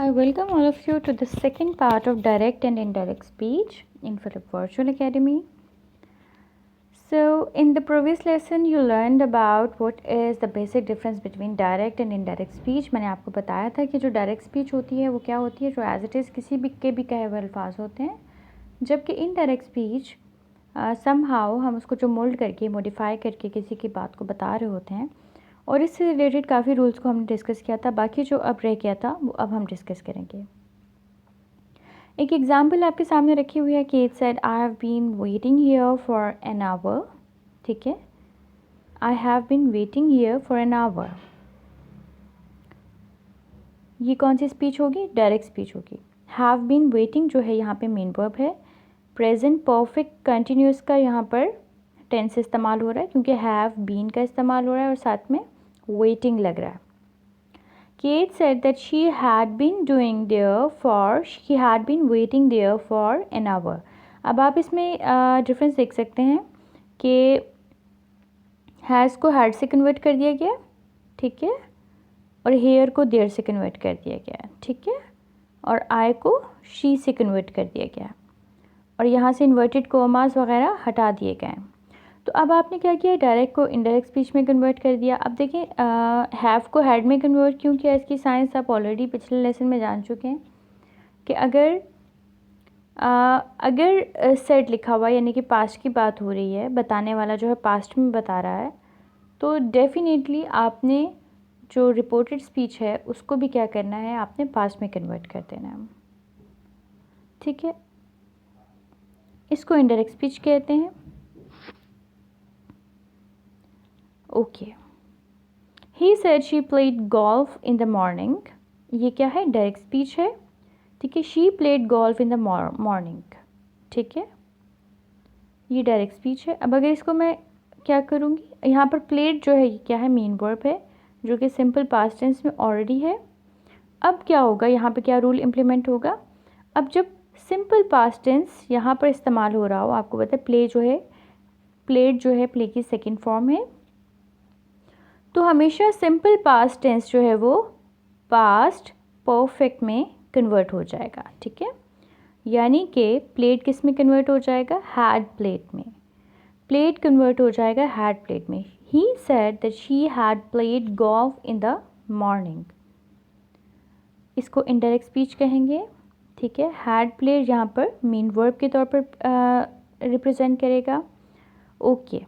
I welcome all of you to the second part of direct and indirect speech in Philip Virtual Academy. So, in the previous lesson, you learned about what is the basic difference between direct and indirect speech. मैंने आपको बताया था कि जो direct speech होती है वो क्या होती है, जो एज इट इज़ किसी भी कहे हुए अल्फाज होते हैं, जबकि इनडायरेक्ट स्पीच समहाउ हम उसको जो मोल्ड करके मॉडिफाई करके किसी की बात को बता रहे होते हैं। और इससे रिलेटेड काफ़ी रूल्स को हमने डिस्कस किया था, बाकी जो अब रह गया था वो अब हम डिस्कस करेंगे। एक एग्जाम्पल आपके सामने रखी हुई है कि it said I have been waiting here for an hour. ठीक है, I have been waiting here for an hour, ये कौन सी स्पीच होगी? डायरेक्ट स्पीच होगी। हैव बीन वेटिंग जो है यहाँ पे मेन वर्ब है। प्रेजेंट परफेक्ट कंटिन्यूस का यहाँ पर टेंस इस्तेमाल हो रहा है क्योंकि हैव बीन का इस्तेमाल हो रहा है और साथ में वेटिंग लग रहा है। Kate said that she had been waiting there for an hour. अब आप इसमें डिफरेंस देख सकते हैं कि हैज़ को हैड से कन्वर्ट कर दिया गया, ठीक है, और हेयर को देयर से कन्वर्ट कर दिया गया, ठीक है, और आई को शी से कन्वर्ट कर दिया गया, और यहाँ से इन्वर्टेड कोमास वगैरह हटा दिए गए। तो अब आपने क्या किया, डायरेक्ट को इनडायरेक्ट स्पीच में कन्वर्ट कर दिया। अब देखें हैव को हैड में कन्वर्ट क्यों किया, इसकी साइंस आप ऑलरेडी पिछले लेसन में जान चुके हैं कि अगर सेड लिखा हुआ यानी कि पास्ट की बात हो रही है, बताने वाला जो है पास्ट में बता रहा है, तो डेफिनेटली आपने जो रिपोर्टेड स्पीच है उसको भी क्या करना है, आपने पास्ट में कन्वर्ट कर देना है। ठीक है, इसको इनडायरेक्ट स्पीच कहते हैं। Okay, he said she played golf in the morning, ये क्या है, डायरेक्ट स्पीच है। ठीक है, she played golf in the morning, ठीक है, ये डायरेक्ट स्पीच है। अब अगर इसको मैं क्या करूँगी, यहाँ पर प्लेड जो है ये क्या है, मेन वर्ब है जो कि सिंपल पास्ट टेंस में ऑलरेडी है। अब क्या होगा, यहाँ पे क्या रूल इम्प्लीमेंट होगा, अब जब सिंपल पास्ट टेंस यहाँ पर इस्तेमाल हो रहा हो, आपको पता है प्लेड जो है प्ले की सेकेंड फॉर्म है, तो हमेशा सिंपल पास्ट टेंस जो है वो पास्ट परफेक्ट में कन्वर्ट हो जाएगा। ठीक है, यानी कि प्लेड किस में कन्वर्ट हो जाएगा, हैड प्लेड में, प्लेड कन्वर्ट हो जाएगा हैड प्लेड में। He said that she had played golf in the morning, इसको इनडायरेक्ट स्पीच कहेंगे। ठीक है, हैड प्लेड यहाँ पर मेन वर्ब के तौर पर रिप्रेजेंट करेगा। Okay,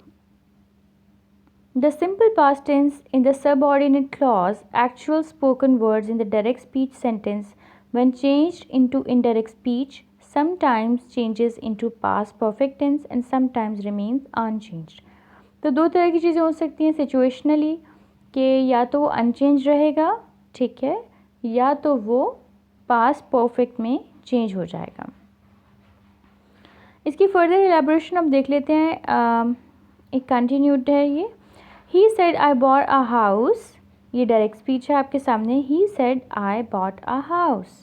The simple past tense in the subordinate clause, actual spoken words in the direct speech sentence, when changed into indirect speech, sometimes changes into past perfect tense and sometimes remains unchanged. तो दो तरह की चीज़ें हो सकती हैं situationally, कि या तो वो अनचेंज रहेगा, ठीक है, या तो वो पास्ट परफेक्ट में चेंज हो जाएगा। इसकी फर्दर एलेबोरेशन हम देख लेते हैं, एक कंटिन्यूड है ये। He said I bought a house, ये डायरेक्ट स्पीच है आपके सामने। He said I bought a house,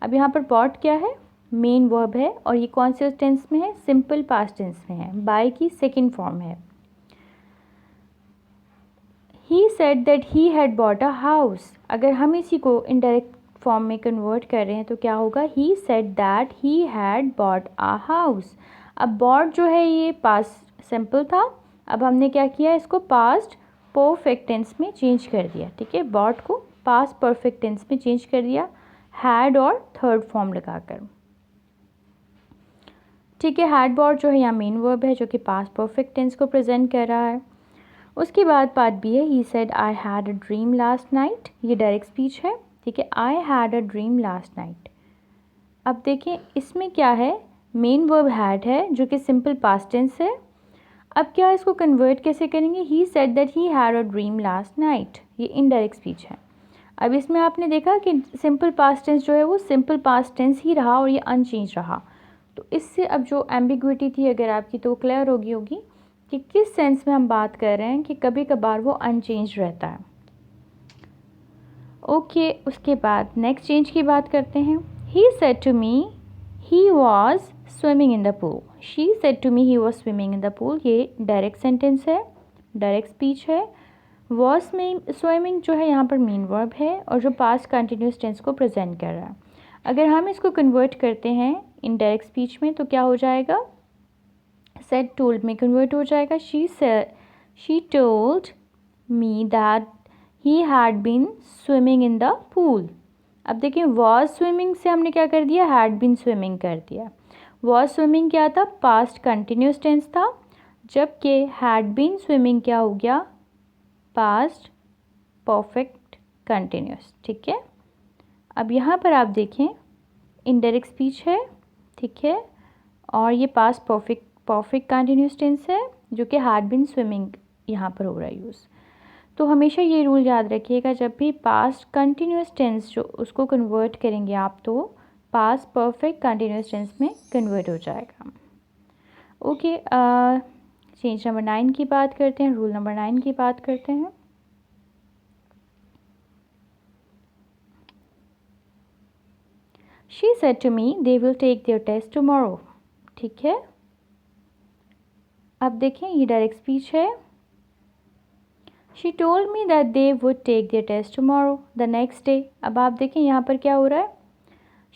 अब यहाँ पर bought क्या है, मेन वर्ब है, और ये कौन से टेंस में है, सिंपल पास्ट टेंस में है, बाय की सेकेंड फॉर्म है। He said that he had bought a house, अगर हम इसी को इनडायरेक्ट फॉर्म में कन्वर्ट कर रहे हैं तो क्या होगा, He said that he had bought a house। अब bought जो है ये पास्ट सिंपल था, अब हमने क्या किया, इसको पास्ट परफेक्ट टेंस में चेंज कर दिया। ठीक है, बॉट को पास्ट परफेक्ट टेंस में चेंज कर दिया, हैड और थर्ड फॉर्म लगाकर। ठीक है, हैड बॉट जो है यहाँ मेन वर्ब है जो कि पास्ट परफेक्ट टेंस को प्रेजेंट कर रहा है। उसके बाद पार्ट बी है, he said I had a dream last night, ये डायरेक्ट स्पीच है। ठीक है, I had a dream last night. अब देखिए इसमें क्या है, मेन वर्ब हैड है जो कि सिंपल पास्ट टेंस है। अब क्या इसको कन्वर्ट कैसे करेंगे, he said that he had a dream last night, ये इनडायरेक्ट स्पीच है। अब इसमें आपने देखा कि सिंपल पास्ट टेंस जो है वो सिंपल पास्ट टेंस ही रहा और ये अनचेंज रहा, तो इससे अब जो एम्बिग्विटी थी अगर आपकी तो क्लियर होगी कि किस सेंस में हम बात कर रहे हैं कि कभी कभार वो अनचेंज रहता है। ओके, उसके बाद नेक्स्ट चेंज की बात करते हैं। He said to me he was swimming in the pool, she said to me he was swimming in the pool, ये डायरेक्ट सेंटेंस है, डायरेक्ट स्पीच है। वॉज स्विमिंग जो है यहाँ पर मेन वर्ब है और जो पास्ट कंटिन्यूस टेंस को प्रेजेंट कर रहा है। अगर हम इसको कन्वर्ट करते हैं इनडायरेक्ट स्पीच में तो क्या हो जाएगा, सेड टोल्ड में कन्वर्ट हो जाएगा। She told me that he had been swimming in the pool. अब देखिए वॉज स्विमिंग से हमने क्या कर दिया, हैड बीन स्विमिंग कर दिया। वॉज स्विमिंग क्या था, पास्ट कंटिन्यूस टेंस था, जबकि हैड बीन स्विमिंग क्या हो गया, पास्ट परफेक्ट कंटिन्यूस। ठीक है, अब यहाँ पर आप देखें इनडायरेक्ट स्पीच है, ठीक है, और ये पास्ट परफेक्ट कंटिन्यूस टेंस है जो कि हैड बीन स्विमिंग यहाँ पर हो रहा है यूज़। तो हमेशा ये रूल याद रखिएगा, जब भी पास्ट कंटिन्यूस टेंस जो उसको कन्वर्ट करेंगे आप तो पास्ट परफेक्ट कंटिन्यूस टेंस में कन्वर्ट हो जाएगा। ओके, चेंज नंबर 9 की बात करते हैं, रूल नंबर 9 की बात करते हैं। She said to me they will take their test tomorrow। ठीक है, अब देखें ये डायरेक्ट स्पीच है। She told me that they would take their test tomorrow, the next day। अब आप देखें यहाँ पर क्या हो रहा है,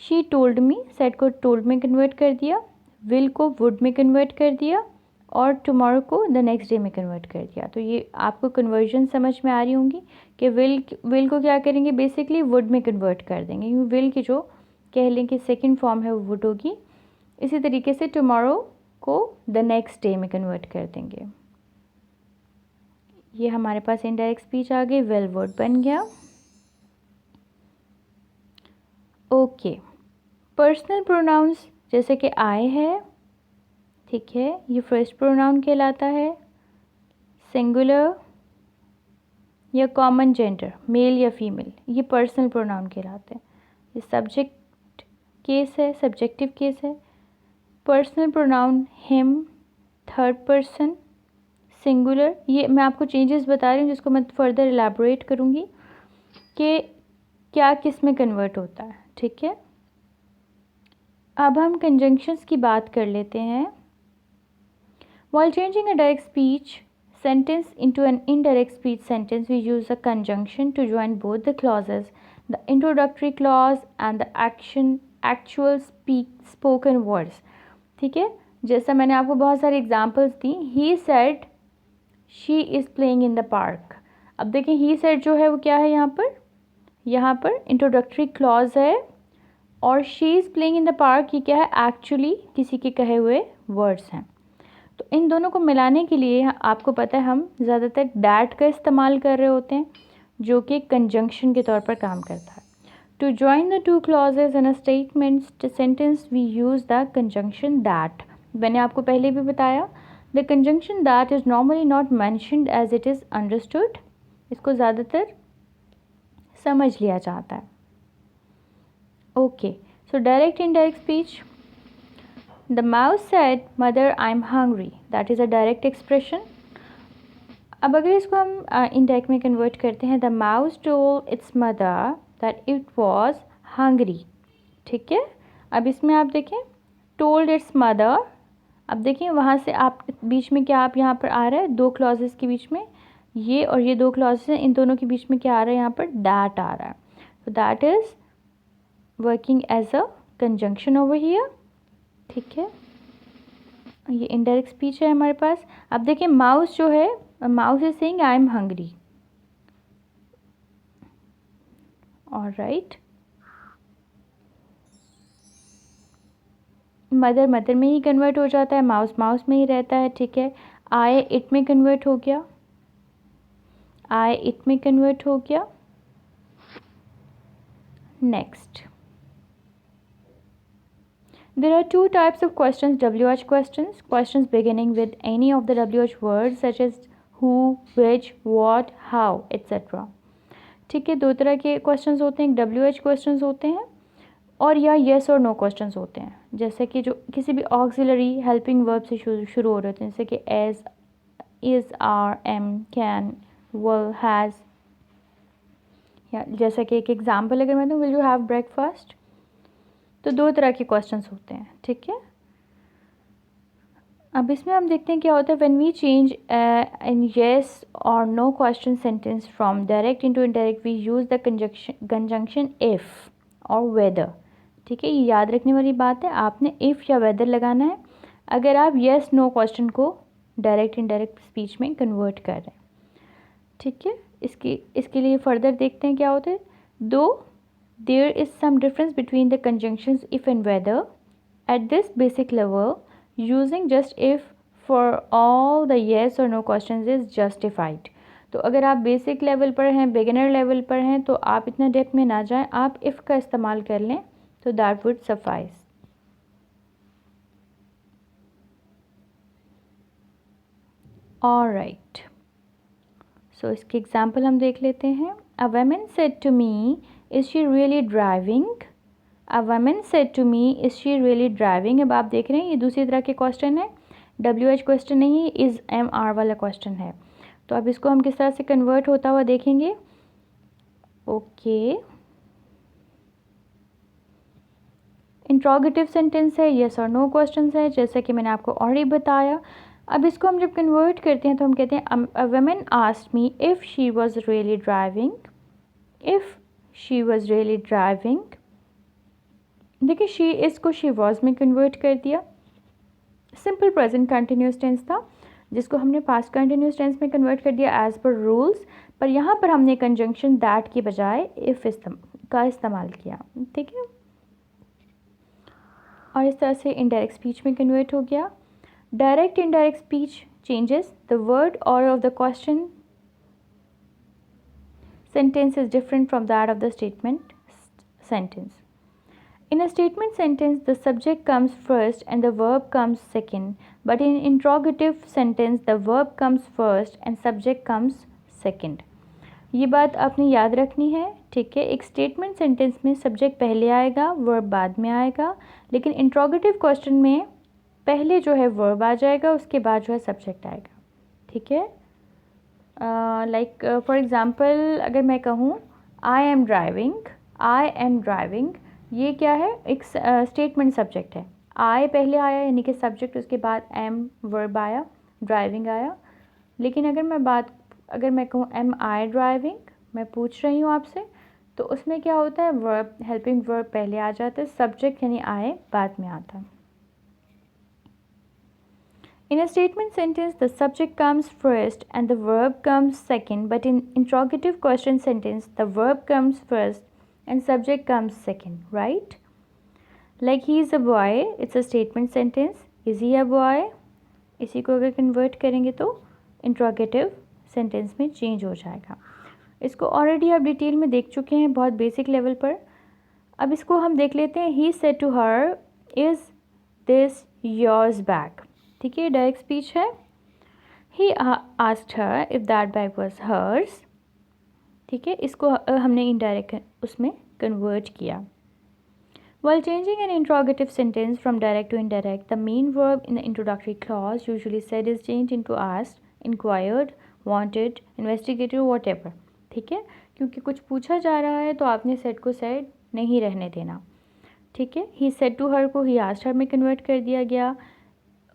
She told me, said को told में कन्वर्ट कर दिया, will को would में कन्वर्ट कर दिया और tomorrow को the next day में कन्वर्ट कर दिया। तो ये आपको कन्वर्जन समझ में आ रही होंगी कि will को क्या करेंगे, बेसिकली would में कन्वर्ट कर देंगे, क्योंकि will की जो कह लें कि सेकेंड फॉर्म है वो would होगी। इसी तरीके से tomorrow को the next day में कन्वर्ट कर देंगे। ये हमारे पास इनडायरेक्ट स्पीच आ गई, will वर्ड बन गया। ओके, पर्सनल प्रोनाउंस जैसे कि आई है, ठीक है, ये फर्स्ट प्रोनाउन कहलाता है, सिंगुलर या कॉमन जेंडर मेल या फीमेल, ये पर्सनल प्रोनाउन कहलाते हैं। ये सब्जेक्ट केस है, सब्जेक्टिव केस है। Personal pronoun him, third person, singular, ये मैं आपको चेंजेस बता रही हूँ जिसको मैं फर्दर एलैबोरेट करूँगी कि क्या किस में कन्वर्ट होता है। ठीक है, अब हम कंजंक्शंस की बात कर लेते हैं। While changing a direct speech sentence into an indirect speech sentence, we use a conjunction to join both the clauses, the introductory clause and the actual spoken words। ठीक है, जैसा मैंने आपको बहुत सारे examples the, he said she is playing in the park। अब देखिए he said जो है वो क्या है, यहाँ पर इंट्रोडक्टरी क्लॉज है और she is playing in the park ये क्या है, एक्चुअली किसी के कहे हुए वर्ड्स हैं। तो इन दोनों को मिलाने के लिए आपको पता है हम ज़्यादातर दैट का इस्तेमाल कर रहे होते हैं जो कि कंजंक्शन के तौर पर काम करता है। To join the two clauses in a statement sentence we use the conjunction that. मैंने आपको पहले भी बताया, the conjunction that is normally not mentioned as it is understood. इसको ज़्यादातर समझ लिया जाता है। Okay, so direct indirect speech. The mouse said, "Mother, I'm hungry." That is a direct expression. अब अगर इसको हम indirect में convert करते हैं, the mouse told its mother that it was hungry। ठीक है, अब इसमें आप देखें told its mother। अब देखिए वहाँ से आप बीच में क्या, आप यहाँ पर आ रहा है दो clauses के बीच में, ये और ये दो clauses हैं, इन दोनों के बीच में क्या आ रहा है, यहाँ पर that आ रहा है। So that is working as a conjunction over here। ठीक है, ये इनडायरेक्ट स्पीच है हमारे पास। अब देखिए माउस जो है, mouse is saying I am hungry. Alright, mother mother में ही कन्वर्ट हो जाता है, माउस माउस में ही रहता है। ठीक है, आई इट में कन्वर्ट हो गया, आई इट में कन्वर्ट हो गया। Next, there are two types of questions, WH questions beginning with any of the WH words such as who, which, what, how, etc। ठीक है, दो तरह के क्वेश्चंस होते हैं, एक WH क्वेश्चंस होते हैं और या येस और नो क्वेश्चंस होते हैं, जैसे कि जो किसी भी ऑक्सिलरी हेल्पिंग वर्ब से शुरू हो रहे होते हैं, जैसे कि as, is, are, am, can, will, has. या जैसा कि एक एग्जाम्पल अगर मैं दूँ, विल यू हैव ब्रेकफास्ट। तो दो तरह के क्वेश्चंस होते हैं। ठीक है, अब इसमें हम देखते हैं क्या होता है when we change in yes और no question sentence from direct into indirect we use the conjunction if और वेदर। ठीक है, ये याद रखने वाली बात है, आपने इफ़ या वेदर लगाना है अगर आप येस नो क्वेश्चन को डायरेक्ट इनडायरेक्ट स्पीच में कन्वर्ट कर रहे हैं। ठीक है, इसके लिए फर्दर देखते हैं क्या होता है। Though there is some difference between the conjunctions if and whether at this basic level using just if for all the yes और नो क्वेश्चन इज जस्टिफाइड। तो अगर आप बेसिक लेवल पर हैं, बिगिनर लेवल पर हैं, तो आप इतना डेप्थ में ना जाएं, आप इफ़ का इस्तेमाल कर लें तो that would suffice. Alright, so इसके एग्जाम्पल हम देख लेते हैं। A woman said to me is she really driving. A woman said to me is she really driving. अब आप देख रहे हैं ये दूसरी तरह के क्वेश्चन है, WH क्वेश्चन नहीं, इज़ MR वाला क्वेश्चन है। तो अब इसको हम किस तरह से कन्वर्ट होता हुआ देखेंगे। ओके, इंट्रोगेटिव सेंटेंस है, येस और नो क्वेश्चन है, जैसा कि मैंने आपको ऑलरेडी बताया। अब इसको हम जब कन्वर्ट करते हैं तो हम कहते हैं a woman asked me if she was really driving. If she was really driving, देखिए शी इसको शी वॉज में कन्वर्ट कर दिया। सिंपल प्रेजेंट कंटिन्यूस टेंस था जिसको हमने पास्ट कंटिन्यूस टेंस में कन्वर्ट कर दिया एज पर रूल्स, पर यहाँ पर हमने कंजंक्शन दैट की बजाय इफ़ का इस्तेमाल किया। ठीक है, और इस तरह से इनडायरेक्ट स्पीच में कन्वर्ट हो गया। Direct indirect speech changes the word order of the question sentence is different from that of the statement sentence. In a statement sentence, the subject comes first and the verb comes second, but in interrogative sentence, the verb comes first and subject comes second. ये बात आपने याद रखनी है। ठीक है, एक statement sentence में सब्जेक्ट पहले आएगा, वर्ब बाद में आएगा, लेकिन इंट्रोगेटिव क्वेश्चन में पहले जो है वर्ब आ जाएगा, उसके बाद जो है सब्जेक्ट आएगा। ठीक है, लाइक फॉर एग्ज़ाम्पल अगर मैं कहूँ आई एम ड्राइविंग, ये क्या है, एक स्टेटमेंट सब्जेक्ट है। आई पहले आया यानी कि सब्जेक्ट, उसके बाद एम वर्ब आया, ड्राइविंग आया। लेकिन अगर मैं कहूँ एम आई ड्राइविंग, मैं पूछ रही हूँ आपसे, तो उसमें क्या होता है, वर्ब हेल्पिंग वर्ब पहले आ जाता है, सब्जेक्ट यानी आई बाद में आता है। In a statement sentence, the subject comes first and the verb comes second, but in interrogative question sentence, the verb comes first and subject comes second, right? Like he is a boy, it's a statement sentence. Is he a boy? इसी को अगर convert करेंगे तो interrogative sentence में change हो जाएगा। इसको already आप डिटेल में देख चुके हैं बहुत बेसिक लेवल पर। अब इसको हम देख लेते हैं। He said to her is this yours bag. ठीक है, डायरेक्ट स्पीच है। He asked her if that bag was hers. ठीक है, इसको हमने इनडायरेक्ट उसमें कन्वर्ट किया। While changing an interrogative sentence from direct to indirect, the main verb in the introductory clause, usually said, is changed into asked, inquired, wanted, investigated, whatever. ठीक है, क्योंकि कुछ पूछा जा रहा है तो आपने said को said नहीं रहने देना। ठीक है, he said to her को he asked her में कन्वर्ट कर दिया गया,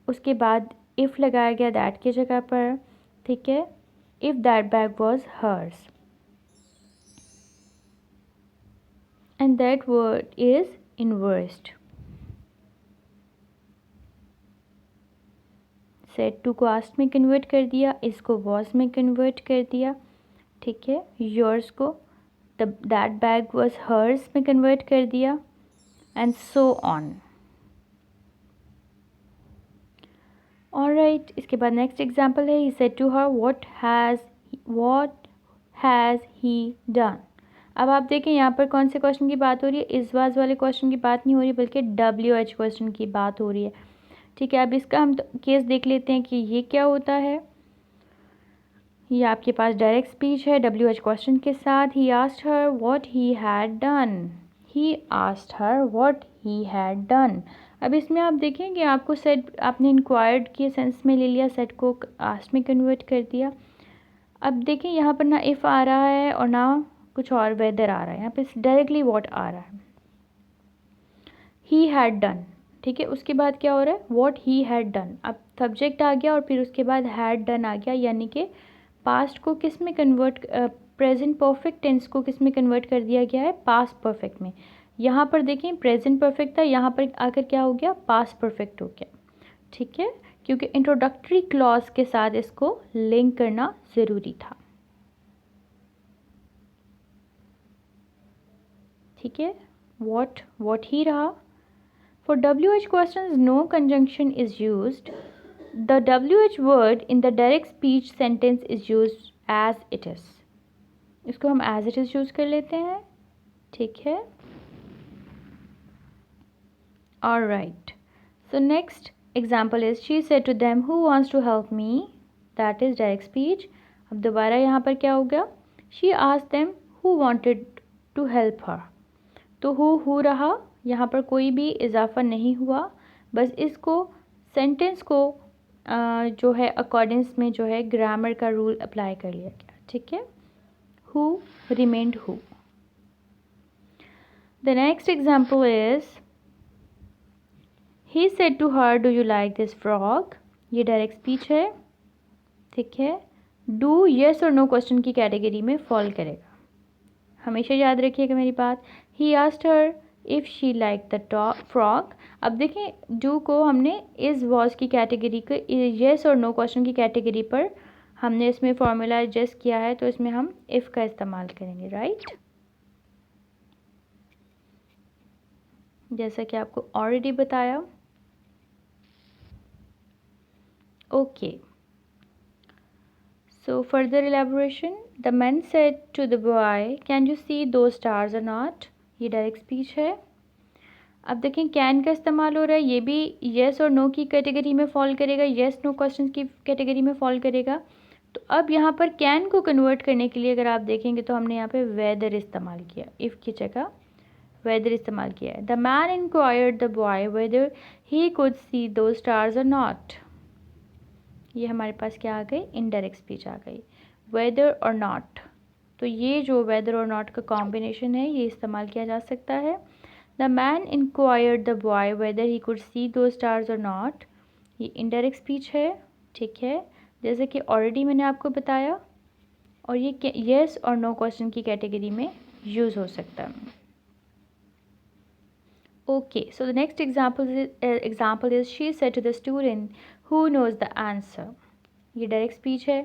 उसके बाद if लगाया गया that की जगह पर। ठीक है, if that bag was hers, and that word is inversed. Said to को आस्ट में कन्वर्ट कर दिया, इसको वॉज में कन्वर्ट कर दिया। ठीक है, योर्स को दैट बैग वॉज हर्स में कन्वर्ट कर दिया, एंड सो ऑन। ऑलराइट, इसके बाद नेक्स्ट एग्जांपल है, he said to her what has he done. अब आप देखें यहाँ पर कौन से क्वेश्चन की बात हो रही है, इस वाज वाले क्वेश्चन की बात नहीं हो रही बल्कि WH क्वेश्चन की बात हो रही है। ठीक है, अब इसका हम केस देख लेते हैं कि ये क्या होता है। ये आपके पास डायरेक्ट स्पीच है WH क्वेश्चन के साथ। ही asked her what he had done. He asked her what he had done. अब इसमें आप देखें कि आपको सेट आपने इंक्वायर्ड के सेंस में ले लिया, सेट को आस्क्ड में कन्वर्ट कर दिया। अब देखें यहाँ पर ना इफ़ आ रहा है और ना कुछ और वेदर आ रहा है, यहाँ पे डायरेक्टली व्हाट आ रहा है। ही हैड डन, ठीक है, उसके बाद क्या हो रहा है, वॉट ही हैड डन। अब सब्जेक्ट आ गया और फिर उसके बाद हैड डन आ गया, यानी कि पास्ट को किस में कन्वर्ट, प्रेजेंट परफेक्ट टेंस को किस में कन्वर्ट कर दिया गया है, पास्ट परफेक्ट में। यहाँ पर देखें प्रेजेंट परफेक्ट था, यहाँ पर आकर क्या हो गया, पास्ट परफेक्ट हो गया। ठीक है, क्योंकि इंट्रोडक्टरी क्लॉज के साथ इसको लिंक करना ज़रूरी था। ठीक है, वॉट ही रहा। For WH questions no conjunction is used. The WH word in the direct speech sentence is used as it is. इसको हम as it is यूज़ कर लेते हैं। ठीक है, alright. So next example is she said to them who wants to help me. That is direct speech. अब दोबारा यहाँ पर क्या हो गया, she asked them who wanted to help her. तो who रहा, यहाँ पर कोई भी इजाफा नहीं हुआ, बस इसको सेंटेंस को जो है अकॉर्डेंस में जो है ग्रामर का रूल अप्लाई कर लिया गया। ठीक है, who remained who. The next example is he said to her do you like this frog. ये डायरेक्ट स्पीच है। ठीक है, डू येस और नो क्वेश्चन की कैटेगरी में फॉल करेगा, हमेशा याद रखिएगा मेरी बात। He asked her if she like the frock. अब देखें डू को हमने इज़ वॉज की कैटेगरी को येस और नो क्वेश्चन की कैटेगरी पर हमने इसमें फॉर्मूला एडजस्ट किया है, तो इसमें हम इफ़ का इस्तेमाल करेंगे, राइट। जैसा कि आपको ऑलरेडी बताया। Okay, so further elaboration. The man said to the boy can you see दो स्टार्स और नॉट। ये डायरेक्ट स्पीच है। अब देखें कैन का इस्तेमाल हो रहा है, ये भी येस और नो की कैटेगरी में फॉल करेगा, येस नो क्वेश्चन की कैटेगरी में फॉल करेगा। तो अब यहाँ पर कैन को कन्वर्ट करने के लिए अगर आप देखेंगे तो हमने यहाँ पे वेदर इस्तेमाल किया, इफ़ की जगह वेदर इस्तेमाल किया है। The man inquired the boy weather he could see दो स्टार्स और नॉट। ये हमारे पास क्या आ गई, इनडायरेक्ट स्पीच आ गई, वेदर और नॉट। तो ये जो वेदर और नॉट का कॉम्बिनेशन है ये इस्तेमाल किया जा सकता है। The man inquired the boy weather he could see दो स्टार्स और नॉट। ये इनडायरेक्ट स्पीच है। ठीक है, जैसे कि ऑलरेडी मैंने आपको बताया, और ये येस और नो क्वेश्चन की कैटेगरी में यूज़ हो सकता है। Okay, so the next example is she said to the student who knows the answer. ये डायरेक्ट स्पीच है।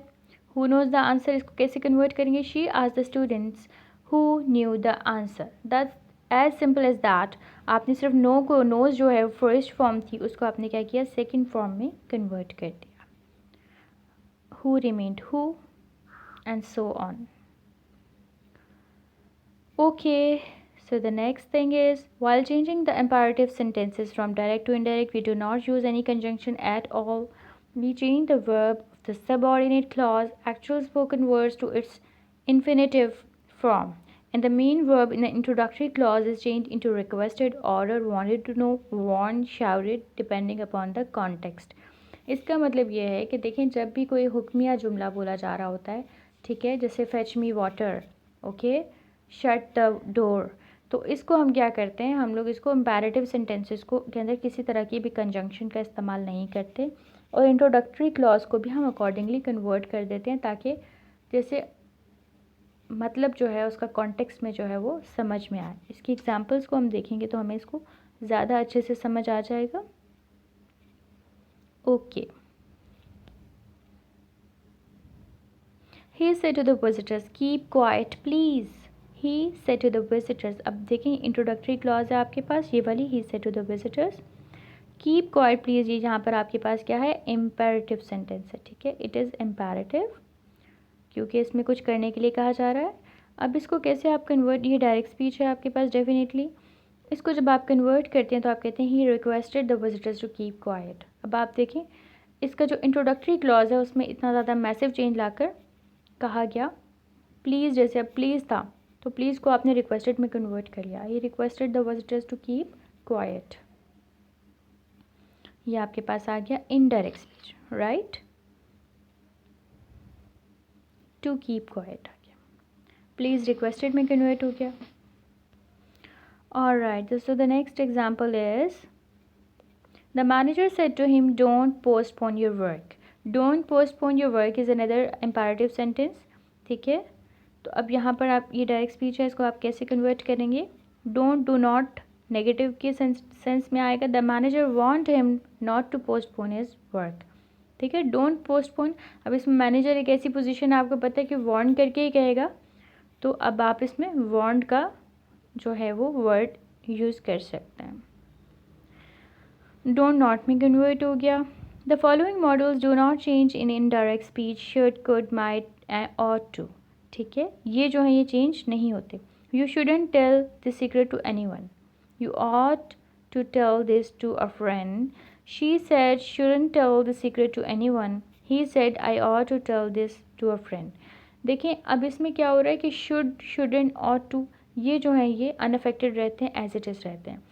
हु नोज़ द आंसर, इसको कैसे कन्वर्ट करेंगे, she asked the students who knew the answer. That's as simple as that. आपने सिर्फ no को, knows जो है फर्स्ट फॉर्म थी उसको आपने क्या किया, सेकंड फॉर्म में कन्वर्ट कर दिया। Who remained who and so on. Okay, so the next thing is while changing the imperative sentences from direct to indirect, we do not use any conjunction at all. We change the verb of the subordinate clause, actual spoken words, to its infinitive form, and the main verb in the introductory clause is changed into requested, ordered, wanted to know, warned, shouted, depending upon the context. इसका मतलब ये है कि देखें जब भी कोई हुक्मिया जुमला बोला जा रहा होता है, ठीक है, जैसे fetch me water, okay, shut the door, तो इसको हम क्या करते हैं, हम लोग इसको इम्पेरेटिव सेंटेंसेस को के अंदर किसी तरह की भी कंजंक्शन का इस्तेमाल नहीं करते, और इंट्रोडक्टरी क्लॉज को भी हम अकॉर्डिंगली कन्वर्ट कर देते हैं, ताकि जैसे मतलब जो है उसका कॉन्टेक्स्ट में जो है वो समझ में आए। इसकी एग्जांपल्स को हम देखेंगे तो हमें इसको ज़्यादा अच्छे से समझ आ जाएगा। Okay, he said to the visitors keep quiet please. He said to the visitors, अब देखें इंट्रोडक्टरी क्लॉज है आपके पास ये वाली, he said to the visitors keep quiet please, ये यहाँ पर आपके पास क्या है, इम्पेरेटिव सेंटेंस है। ठीक है, इट इज़ इम्पेरेटिव क्योंकि इसमें कुछ करने के लिए कहा जा रहा है। अब इसको कैसे आप कन्वर्ट, ये डायरेक्ट स्पीच है आपके पास डेफिनेटली, इसको जब आप कन्वर्ट करते हैं तो आप कहते हैं he requested the visitors to keep quiet. अब आप देखें इसका जो इंट्रोडक्टरी क्लॉज है उसमें इतना ज़्यादा मैसिव चेंज लाकर कहा गया प्लीज़, जैसे अब प्लीज़ था तो प्लीज़ को आपने रिक्वेस्टेड में कन्वर्ट कर लिया, ये requested the visitors to keep quiet, ये आपके पास आ गया indirect speech, right, to keep quiet आ गया, प्लीज़ रिक्वेस्टेड में कन्वर्ट हो गया। Alright, so the next example is The manager said to him, don't postpone your work. Don't postpone your work is another imperative sentence. ठीक है, तो अब यहाँ पर आप ये डायरेक्ट स्पीच है, इसको आप कैसे कन्वर्ट करेंगे? डोंट, डू नॉट नेगेटिव के सेंस में आएगा. The manager want him not to postpone his work. ठीक है, डोंट पोस्टपोन. अब इसमें मैनेजर एक ऐसी पोजीशन है, आपको पता है कि वांट करके ही कहेगा, तो अब आप इसमें वांट का जो है वो वर्ड यूज़ कर सकते हैं. डोंट नॉट में कन्वर्ट हो गया. The following modals do not change in indirect speech. Should, could, might, ought to. ठीक है, ये जो है ये चेंज नहीं होते. You shouldn't tell the secret to anyone. You ought to tell this to a friend. She said shouldn't tell the secret to anyone. He said I ought to tell this to a friend. देखें अब इसमें क्या हो रहा है कि should, shouldn't, ought to, ये जो है ये अनअफेक्टेड रहते हैं, एज इट इज़ रहते हैं.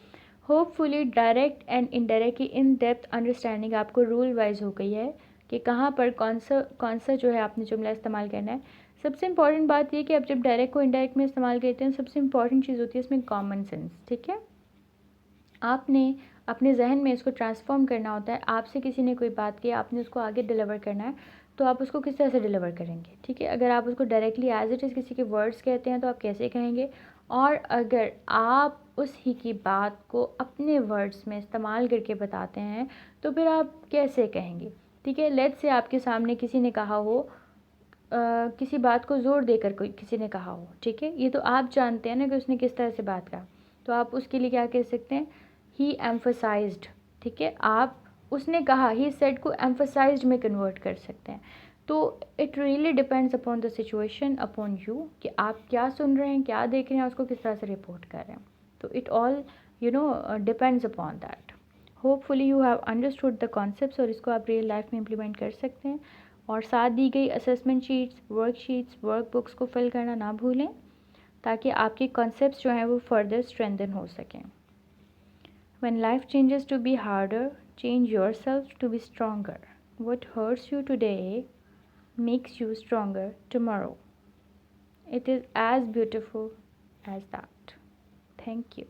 होपफुली डायरेक्ट एंड इनडायरेक्ट की इन डेप्थ अंडरस्टैंडिंग आपको रूल वाइज हो गई है कि कहाँ पर कौन सा जो है आपने जुमला इस्तेमाल करना है. सबसे इंपॉर्टेंट बात ये कि आप जब डायरेक्ट को इनडायरेक्ट में इस्तेमाल करते हैं, सबसे इंपॉर्टेंट चीज़ होती है इसमें कॉमन सेंस. ठीक है, आपने अपने जहन में इसको ट्रांसफॉर्म करना होता है. आपसे किसी ने कोई बात की, आपने उसको आगे डिलीवर करना है, तो आप उसको किस तरह से डिलीवर करेंगे. ठीक है, अगर आप उसको डायरेक्टली एज इट इज़ किसी के वर्ड्स कहते हैं तो आप कैसे कहेंगे, और अगर आप उस ही की बात को अपने वर्ड्स में इस्तेमाल करके बताते हैं तो फिर आप कैसे कहेंगे. ठीक है, लेट्स से आपके सामने किसी ने कहा हो, किसी बात को ज़ोर देकर कोई किसी ने कहा हो. ठीक है, ये तो आप जानते हैं ना कि उसने किस तरह से बात कहा, तो आप उसके लिए क्या कह सकते हैं, ही एम्फोसाइज्ड. ठीक है, आप उसने कहा, ही सेड को एम्फोसाइज्ड में कन्वर्ट कर सकते हैं. तो it really depends upon the situation, upon you, कि आप क्या सुन रहे हैं, क्या देख रहे हैं, उसको किस तरह से रिपोर्ट कर रहे हैं. तो it all depends upon that. Hopefully you have understood the concepts, और इसको आप रियल लाइफ में इम्प्लीमेंट कर सकते हैं. और साथ दी गई असेसमेंट शीट्स, वर्कशीट्स, वर्कबुक्स को फिल करना ना भूलें, ताकि आपके कॉन्सेप्ट्स जो हैं वो फर्दर स्ट्रेंथन हो सकें. When life changes to be harder, change yourself to be stronger. What hurts you today makes you stronger tomorrow. It is as beautiful as that. Thank you.